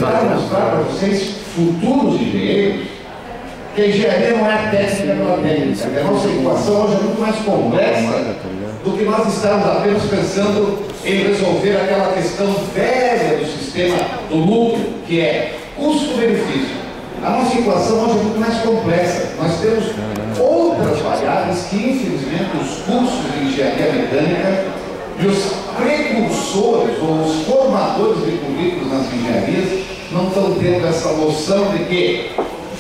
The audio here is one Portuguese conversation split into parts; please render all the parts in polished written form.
tentar mostrar para vocês, futuros engenheiros, que a engenharia não é a técnica pela técnica. A nossa equação hoje é muito mais complexa do que nós estamos apenas pensando em resolver aquela questão velha do sistema do lucro, que é custo-benefício. A nossa equação hoje é muito mais complexa. Nós temos outras variáveis que, infelizmente, os cursos de engenharia mecânica e os precursores ou os formadores de currículos nas engenharias não estão tendo essa noção de que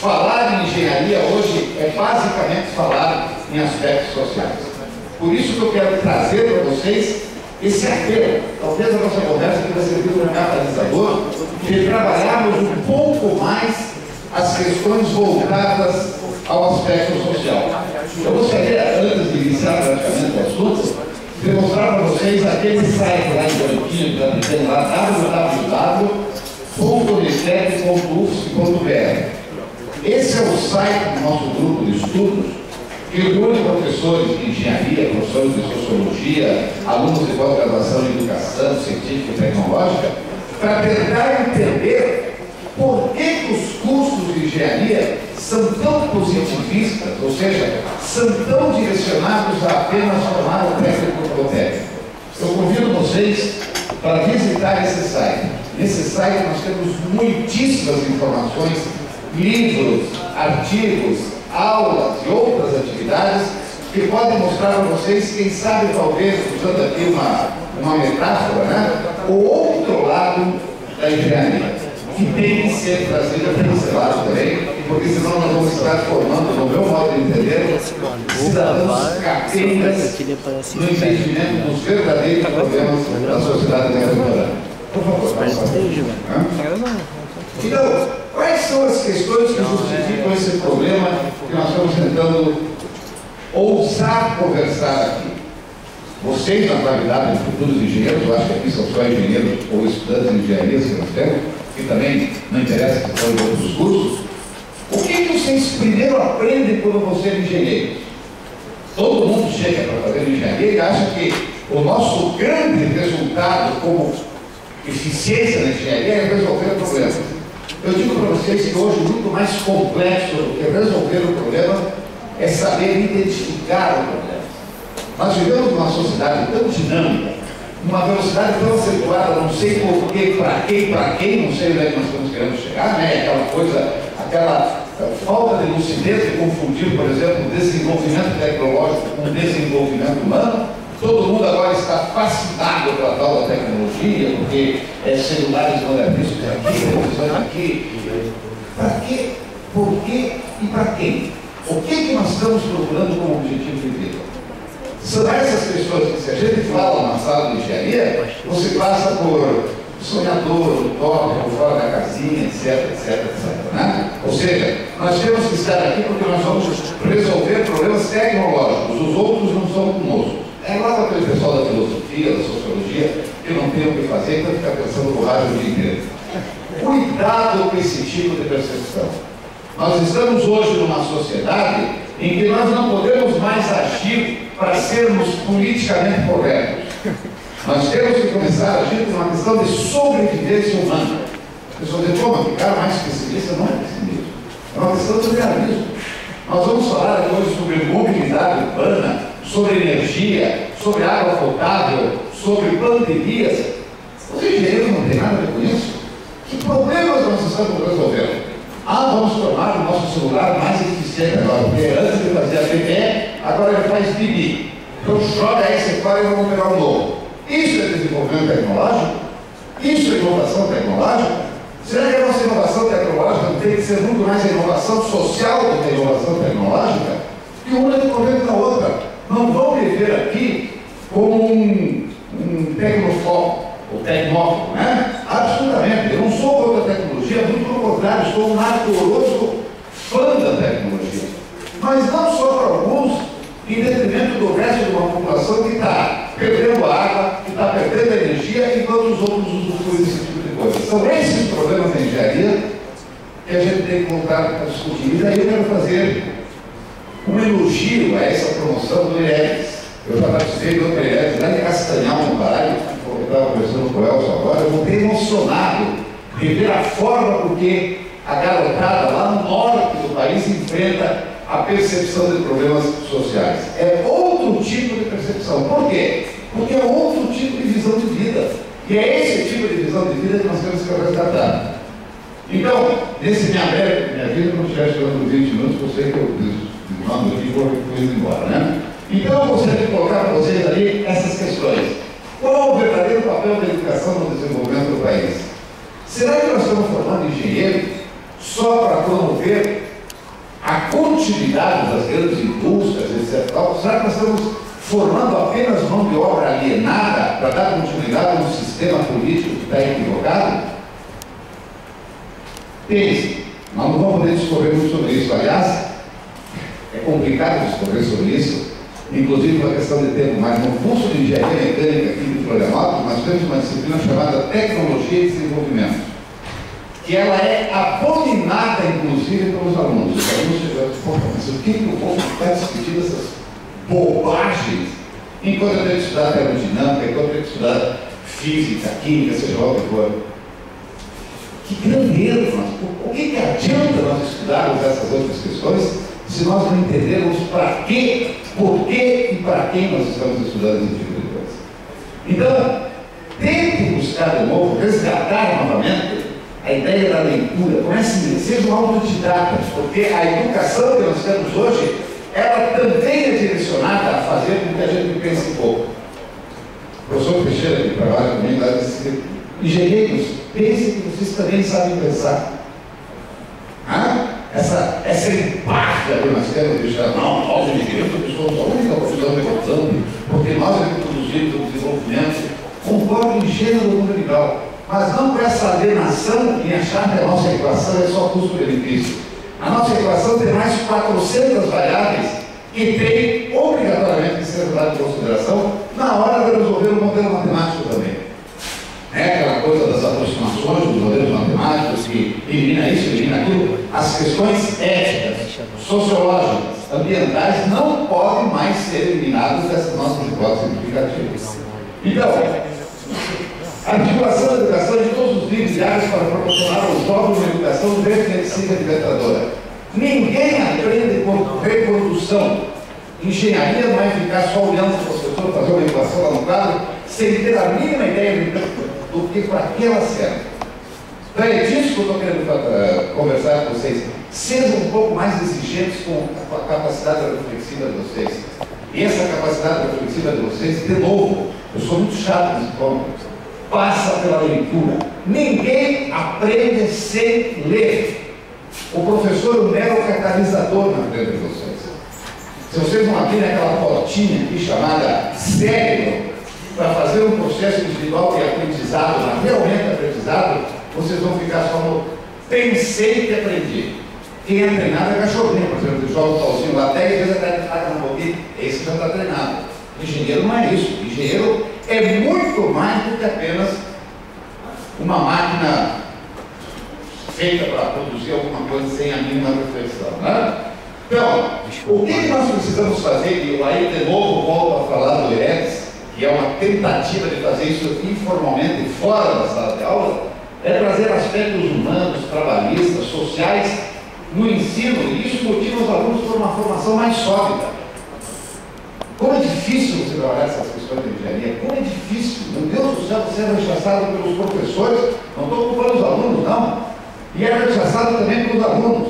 falar em engenharia hoje é basicamente falar em aspectos sociais. Por isso que eu quero trazer para vocês esse apelo. Talvez a nossa conversa tenha servido como catalisador de trabalharmos um pouco mais as questões voltadas ao aspecto social. Eu gostaria, antes de iniciar praticamente o assunto, de mostrar para vocês aquele site lá em Bonitinho, que está dizendo lá, www.unitec.ufsc.br. Esse é o site do nosso grupo de estudos, que reúne professores de engenharia, professores de sociologia, alunos de pós-graduação em educação científica e tecnológica, para tentar entender por que os cursos de engenharia são tão positivistas, ou seja, são tão direcionados a apenas formar o técnico ou técnico. Eu convido vocês para visitar esse site. Nesse site nós temos muitíssimas informações, livros, artigos, aulas e outras atividades que podem mostrar para vocês, quem sabe, talvez, usando aqui uma metáfora, né? O outro lado da engenharia, que tem que ser trazido para esse lado também, porque senão nós vamos estar formando, no meu modo de entender, cidadãos capeiras no entendimento dos verdadeiros problemas da sociedade contemporânea. Por favor, então, quais são as questões que justificam esse problema que nós estamos tentando ousar conversar aqui? Vocês, na atualidade, futuros engenheiros, eu acho que aqui são só engenheiros ou estudantes de engenharia, se nós temos, que também não interessa que são de outros cursos. O que vocês primeiro aprendem quando você é engenheiro? Todo mundo chega para fazer engenharia e acha que o nosso grande resultado como eficiência na engenharia é resolver o problema. Eu digo para vocês que hoje muito mais complexo do que resolver o problema é saber identificar o problema. Nós vivemos numa sociedade tão dinâmica, uma velocidade tão acentuada, não sei por quê, para quem, não sei onde é que nós estamos querendo chegar, né? Aquela coisa, aquela falta de lucidez de confundir, por exemplo, o desenvolvimento tecnológico com o desenvolvimento humano. Todo mundo agora está fascinado pela tal da tecnologia, porque celulares modernistas aqui, televisões aqui. Para quê? Por quê e para quem? O que nós estamos procurando como objetivo de vida? São essas questões que, se a gente fala na sala de engenharia, você passa por sonhador, utópico, fora da casinha, etc, etc, etc. Né? Ou seja, nós temos que estar aqui porque nós vamos resolver problemas tecnológicos, os outros não são conosco. É igual aquele pessoal da filosofia, da sociologia, que não tem o que fazer, então fica pensando no rádio o dia inteiro. Cuidado com esse tipo de percepção. Nós estamos hoje numa sociedade em que nós não podemos mais agir para sermos politicamente corretos. Nós temos que começar a agir por uma questão de sobrevivência humana. A pessoa diz, como ficar mais pessimista? Não é pessimismo. É uma questão de realismo. Nós vamos falar aqui hoje sobre mobilidade urbana, sobre energia, sobre água potável, sobre pandemias. Os engenheiros não têm nada a ver com isso. Que problemas nós estamos resolvendo? Vamos tornar o nosso celular mais eficiente agora, porque antes de fazer a BBE, agora ele faz BB. Então joga aí, separa e vamos pegar um novo. Isso é desenvolvimento tecnológico? Isso é inovação tecnológica? Será que a nossa inovação tecnológica não tem que ser muito mais a inovação social do que a inovação tecnológica? E uma dependendo da outra. Não vão me ver aqui como um tecnofóbico, ou tecnófobo, né? Absolutamente. Eu não sou contra a tecnologia, muito pelo contrário, sou um ardoroso fã da tecnologia. Mas não só para alguns, em detrimento do resto de uma população que está perdendo a água, que está perdendo a energia, enquanto os outros usufruem desse tipo de coisa. São esses problemas da engenharia que a gente tem que voltar a discutir. E daí eu quero fazer um elogio a essa promoção do IELTS. Eu já participei do outro IELTS lá em Castanhal, no Pará, eu estava conversando com o Elcio agora, eu voltei emocionado de de ver a forma por que a garotada lá no norte do país enfrenta a percepção de problemas sociais. É outro tipo de percepção. Por quê? Porque é outro tipo de visão de vida. E é esse tipo de visão de vida que nós temos que resgatar. Então, nesse minha vida, quando estiver chegando 20 minutos, eu sei que eu mando aqui e vou indo embora, né? Então, eu gostaria de colocar para vocês ali essas questões. Qual o verdadeiro papel da educação no desenvolvimento do país? Será que nós estamos formando engenheiros só para promover a continuidade das grandes indústrias, etc. Será que nós estamos formando apenas mão de obra alienada para dar continuidade a um sistema político que está equivocado? Pense, nós não vamos poder discorrer muito sobre isso. Aliás, é complicado discorrer sobre isso, inclusive uma questão de tempo, mas no curso de engenharia mecânica aqui de Florianópolis, nós temos uma disciplina chamada Tecnologia e Desenvolvimento, que ela é abominada, inclusive, pelos alunos. Os alunos chegam e falam, mas o que o povo está discutindo essas bobagens? Enquanto eu tenho que estudar termodinâmica, enquanto eu tenho que estudar física, química, seja lá o que for. Que grandeza! O que adianta nós estudarmos essas outras questões se nós não entendermos para quê, por quê e para quem nós estamos estudando esse tipo de coisa? Então, tente buscar de novo, resgatar novamente a ideia da leitura. Comece, sejam autodidatas, porque a educação que nós temos hoje, ela também é direcionada a fazer com que a gente pense pouco. O professor Teixeira, que trabalha comigo, lá disse: engenheiros, pensem que vocês também sabem pensar. Essa empáfia que nós temos de deixar, não, nós engenheiros somos a única profissão de evolução, porque nós é que produzimos o desenvolvimento. Concordo em gênero número legal, mas não com essa alienação em achar que a nossa equação é só custo-benefício. A nossa equação tem mais 400 variáveis que tem obrigatoriamente que ser levado em consideração na hora de resolver o modelo matemático também. Aquela coisa das aproximações dos modelos matemáticos que elimina isso, elimina aquilo. As questões éticas, sociológicas, ambientais não podem mais ser eliminadas dessas nossas hipóteses significativas. Então, a articulação da educação de todos os livros diários para proporcionar aos jovens uma educação reflexiva e libertadora. Ninguém aprende por reprodução. Engenharia não vai ficar só olhando para o professor fazer uma equação lá no quadro, sem ter a mínima ideia do que para que ela serve. Então é disso que eu estou querendo conversar com vocês. Sejam um pouco mais exigentes com a capacidade reflexiva de vocês. E essa capacidade reflexiva de vocês, de novo, eu sou muito chato nesse ponto, passa pela leitura. Ninguém aprende sem ler. O professor é um mero catalisador na frente de vocês. Se vocês não abrirem aquela portinha aqui chamada cérebro, para fazer um processo individual de aprendizado, realmente aprendizado, vocês vão ficar só no pensei que aprendi. Quem é treinado é cachorrinho, por exemplo, joga o pauzinho lá 10 vezes até que taca na boquinha, esse já está treinado. Engenheiro não é isso. Engenheiro é muito mais do que apenas uma máquina feita para produzir alguma coisa sem a mínima reflexão, né? Então, o que nós precisamos fazer, e aí de novo volto a falar do ERES, que é uma tentativa de fazer isso informalmente fora da sala de aula, é trazer aspectos humanos, trabalhistas, sociais no ensino, e isso motiva os alunos por uma formação mais sólida. Como é difícil você trabalhar essas questões de engenharia, como é difícil, meu Deus do céu, você é rechaçado pelos professores, não estou culpando os alunos, não, e é rechaçado também pelos alunos.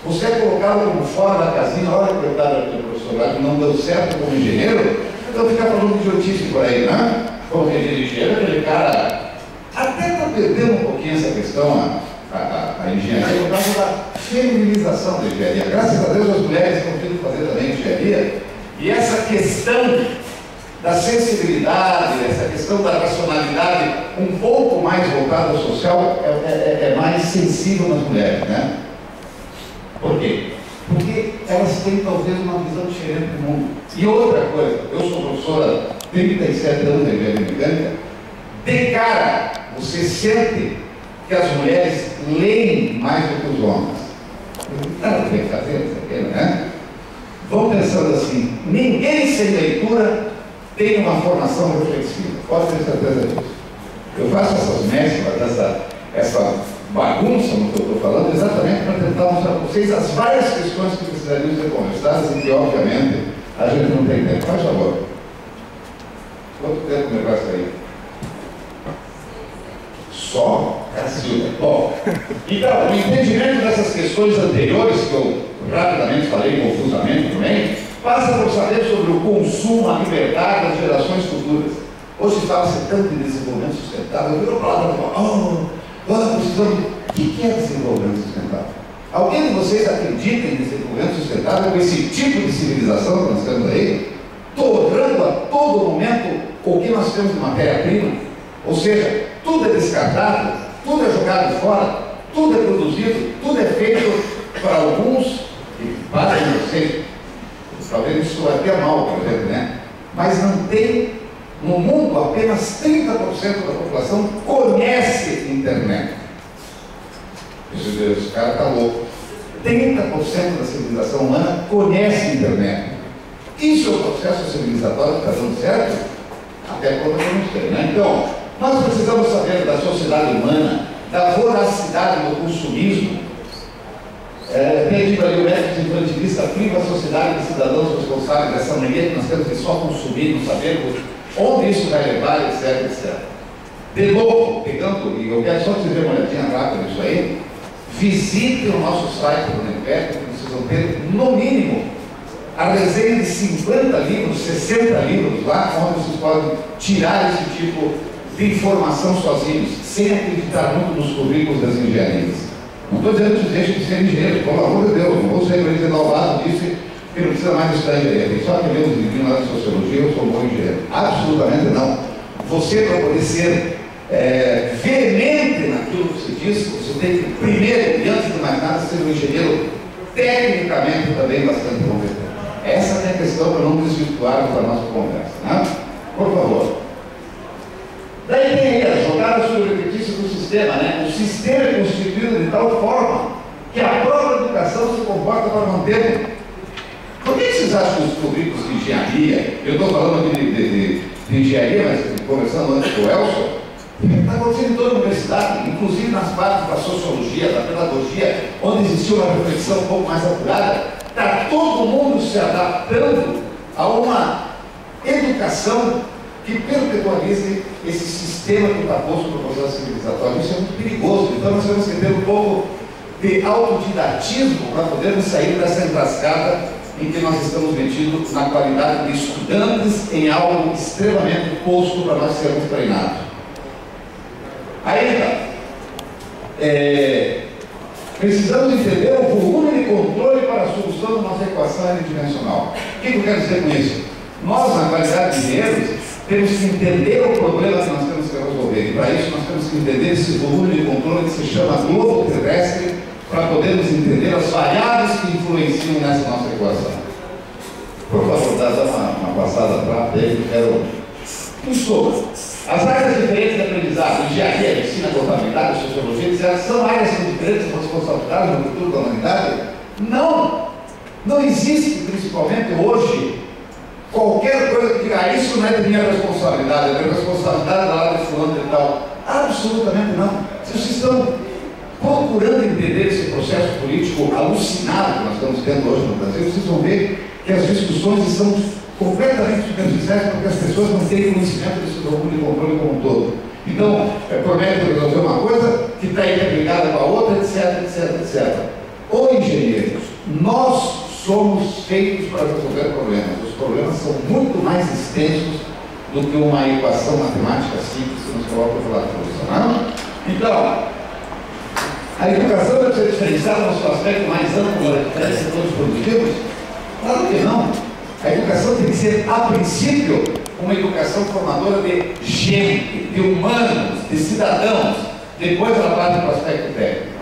Você é colocado como fora da casinha, olha que eu estava aqui, professor, lá, que não deu certo como engenheiro, então fica falando de idiotice por aí, né? Como engenheiro, aquele cara até está perdendo um pouquinho essa questão, a engenharia, por causa da feminização da engenharia. Graças a Deus as mulheres estão vindo fazer também engenharia, e essa questão da sensibilidade, essa questão da racionalidade um pouco mais voltada ao social é mais sensível nas mulheres, né? Por quê? Porque elas têm talvez uma visão diferente do mundo. E outra coisa, eu sou professora há 37 anos de engenharia mecânica, de cara você sente que as mulheres leem mais do que os homens. Não tem que fazer isso aqui, né? Vamos pensando assim, ninguém sem leitura tem uma formação reflexiva, pode ter certeza disso. Eu faço essas mesclas, essa bagunça no que eu estou falando, exatamente para tentar mostrar para vocês as várias questões que precisariam ser conversadas e que, obviamente, a gente não tem tempo. Faz favor. Quanto tempo me vai sair? Só? Cacilda. Bom, então, o entendimento dessas questões anteriores, que eu rapidamente falei confusamente também, passa por saber sobre o consumo, a liberdade das gerações futuras. Hoje fala-se tanto em desenvolvimento sustentável, virou palavra para precisamos. O que é desenvolvimento sustentável? Alguém de vocês acredita em desenvolvimento sustentável com esse tipo de civilização que nós temos aí, torrando a todo momento o que nós temos de matéria-prima? Ou seja, tudo é descartado, tudo é jogado fora, tudo é produzido, tudo é feito para alguns, e para vocês, talvez isso até mal, por exemplo, né? Mas não tem, no mundo, apenas 30% da população conhece internet. Esse cara está louco. 30% da civilização humana conhece internet. Isso é o processo civilizatório que está dando certo? Até quando eu não sei, né? Então, nós precisamos saber da sociedade humana, da voracidade do consumismo. Tem ali o método infantilista priva a sociedade de cidadãos responsáveis dessa mania que nós temos de só consumir, não saber onde isso vai levar, etc, etc. De novo, pegando, e eu quero só te dizer uma olhadinha rápida nisso aí, visite o nosso site do NEPEC, que vocês vão ter, no mínimo, a resenha de 50 livros, 60 livros lá, onde vocês podem tirar esse tipo de informação sozinhos, sem acreditar muito nos currículos das engenharias. Não estou dizendo que vocês deixem de ser engenheiros, pelo amor de Deus, não vou ser para dizer ao lado disso, que não precisa mais estudar engenharia. Tem só que ler os livrinhos lá de sociologia, eu sou um bom engenheiro. Absolutamente não. Você, para poder ser veemente naquilo que você diz, você tem que, primeiro, e antes de mais nada, ser um engenheiro tecnicamente também bastante competente. Essa é a questão para não desvirtuarmos a nossa conversa, né? Por favor. Daí tem aí a jogada sobre o benefício do sistema, né? O sistema é constituído de tal forma que a própria educação se comporta para mantê-lo. Por que vocês acham que os currículos de engenharia, eu estou falando aqui de engenharia, mas conversando antes com o Elson, está acontecendo em toda a universidade, inclusive nas partes da sociologia, da pedagogia, onde existiu uma reflexão um pouco mais apurada, está todo mundo se adaptando a uma educação que perpetualize esse sistema que está posto no processo civilizatório. Isso é muito perigoso. Então nós temos que ter um pouco de autodidatismo para podermos sair dessa enrascada em que nós estamos metidos na qualidade de estudantes em algo extremamente posto para nós sermos treinados. Ainda, precisamos entender o volume de controle para a solução da nossa equação unidimensional. O que eu quero dizer com isso? Nós, na qualidade de engenheiros, temos que entender o problema que nós temos que resolver. E para isso nós temos que entender esse volume de controle que se chama globo terrestre, para podermos entender as variáveis que influenciam nessa nossa equação. Por favor, dá uma passada rápida aí que eu quero. Em suma, as áreas diferentes de aprendizado, engenharia, medicina, contabilidade, sociologia, etc., são áreas com diferentes responsabilidades no futuro da humanidade? Não existe, principalmente hoje, qualquer coisa que diga, isso não é de minha responsabilidade, é da responsabilidade da área de fulano e tal. Absolutamente não. Se vocês estão procurando entender esse processo político alucinado que nós estamos tendo hoje no Brasil, vocês vão ver que as discussões estão completamente superficiais porque as pessoas não têm conhecimento desse volume de controle como um todo. Então, promete resolver uma coisa que está interligada com a outra, etc, etc, etc. Ô engenheiros, nós somos feitos para resolver problemas. Os problemas são muito mais extensos do que uma equação matemática simples que nos coloca para falar de solução. Então, a educação deve ser diferenciada no seu aspecto mais amplo das diferentes setores produtivos? Claro que não. A educação tem que ser, a princípio, uma educação formadora de gente, de humanos, de cidadãos. Depois ela parte para o aspecto técnico.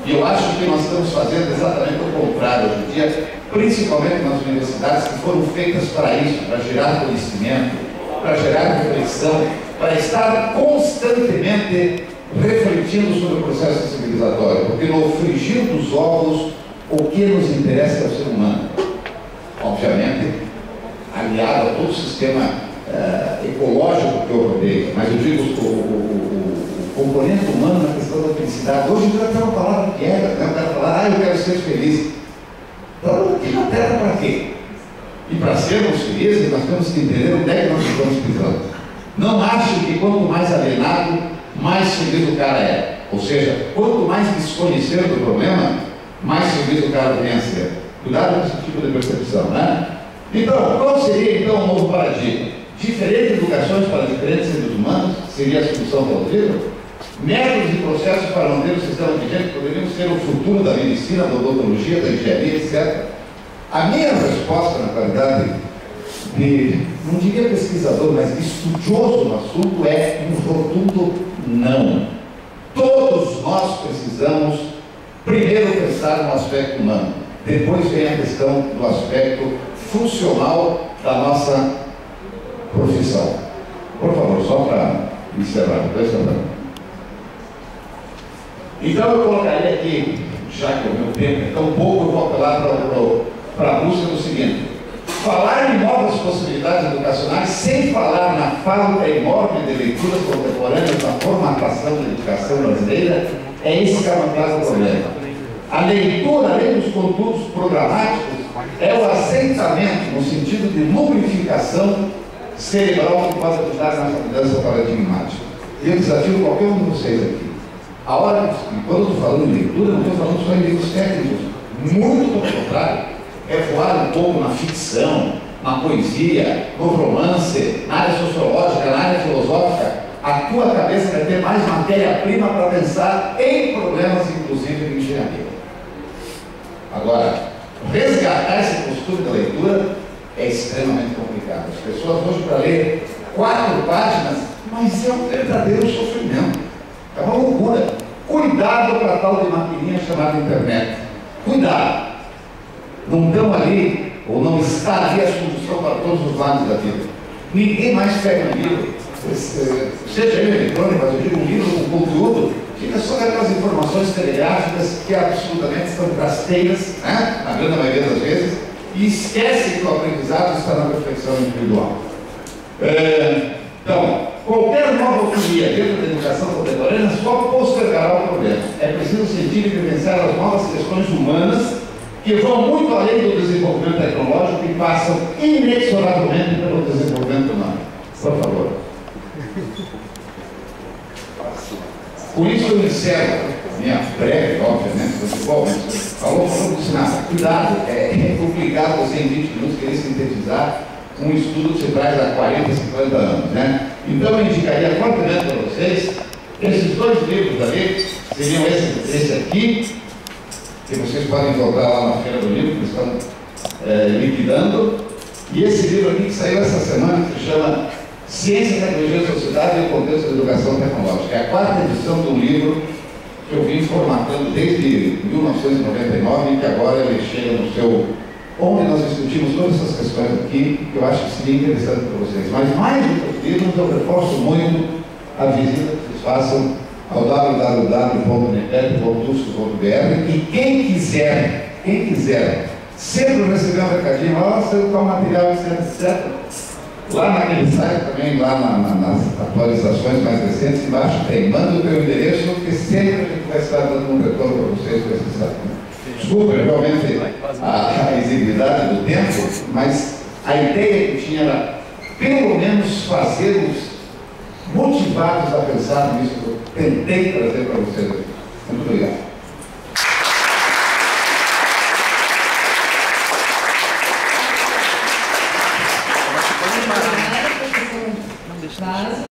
E eu acho que nós estamos fazendo exatamente o contrário hoje em dia, principalmente nas universidades que foram feitas para isso, para gerar conhecimento, para gerar reflexão, para estar constantemente refletindo sobre o processo civilizatório, porque no frigir dos ovos, o que nos interessa é o ser humano. Obviamente, aliado a todo o sistema ecológico que eu rodeio, mas eu digo o componente humano na questão da felicidade. Hoje o cara tem uma palavra quebra, né? O cara fala, eu quero ser feliz. Então, aqui na Terra para quê? E para sermos felizes, nós temos que entender onde é que nós estamos pisando. Não acho que quanto mais alienado, mais feliz o cara é. Ou seja, quanto mais desconhecer do problema, mais feliz o cara vem a ser. Cuidado com esse tipo de percepção, né? Então, qual seria então o novo paradigma? Diferentes educações para diferentes seres humanos seria a solução para o livro? Métodos e processos para manter o sistema vigente poderiam ser o futuro da medicina, da odontologia, da engenharia, etc. A minha resposta, na qualidade de, não diria pesquisador, mas estudioso no assunto, é um rotundo não. Todos nós precisamos primeiro pensar no aspecto humano, depois vem a questão do aspecto funcional da nossa profissão. Por favor, só para encerrar. Então eu colocaria aqui, já que o meu tempo é tão pouco, eu vou apelar para a busca do seguinte: falar em novas possibilidades educacionais sem falar na falta enorme de leituras contemporâneas na formatação da educação brasileira, é esse que é o problema. A leitura, além dos conteúdos programáticos, é o assentamento no sentido de lubrificação cerebral que pode ajudar nessa mudança paradigmática. E eu desafio qualquer um de vocês aqui. A hora que, quando eu estou falando em leitura, não estou falando só em livros técnicos. Muito pelo contrário. É voar um pouco na ficção, na poesia, no romance, na área sociológica, na área filosófica. A tua cabeça vai ter mais matéria-prima para pensar em problemas, inclusive de engenharia. Agora, resgatar esse costume da leitura é extremamente complicado. As pessoas hoje, para ler 4 páginas, mas é um verdadeiro sofrimento. É uma loucura. Cuidado para a tal de maquininha chamada internet. Cuidado. Não estão ali, ou não está ali a solução para todos os lados da vida. Ninguém mais pega um livro, seja ele eletrônico, mas eu digo um livro com conteúdo, fica só aquelas informações telegráficas que absolutamente estão rasteiras, né? Na grande maioria das vezes, e esquece que o aprendizado está na perfeição individual. Então, qualquer nova autonomia dentro da educação contemporânea só postergará o problema. É preciso sentir e vivenciar as novas questões humanas que vão muito além do desenvolvimento tecnológico e passam inexoravelmente pelo desenvolvimento humano. Por favor. Com isso eu encerro minha breve, obviamente, falou do sinal. Cuidado, é complicado você em 20 minutos querer sintetizar um estudo que se traz há 40, 50 anos, né? Então eu indicaria fortemente para vocês esses 2 livros ali, seriam esse aqui, que vocês podem encontrar lá na Feira do Livro, que estão liquidando, e esse livro aqui que saiu essa semana, que se chama Ciência, Tecnologia e Sociedade e o Contexto da Educação Tecnológica. É a 4ª edição de um livro que eu vim formatando desde 1999 e que agora ele chega no seu... onde nós discutimos todas essas questões aqui, que eu acho que seria interessante para vocês. Mas mais do que os livros, eu reforço muito a visita que vocês façam ao www.nepep.usp.br e quem quiser, sempre receber um recadinho, nossa, eu tomo material, etc. Lá naquele site também, lá nas atualizações mais recentes, embaixo tem, manda o teu endereço, porque sempre a gente vai estar dando um retorno para vocês para esse site. Desculpa, realmente, a exiguidade do tempo, mas a ideia que tinha era, pelo menos, fazê-los motivados a pensar nisso que eu tentei trazer para vocês aqui. Muito obrigado.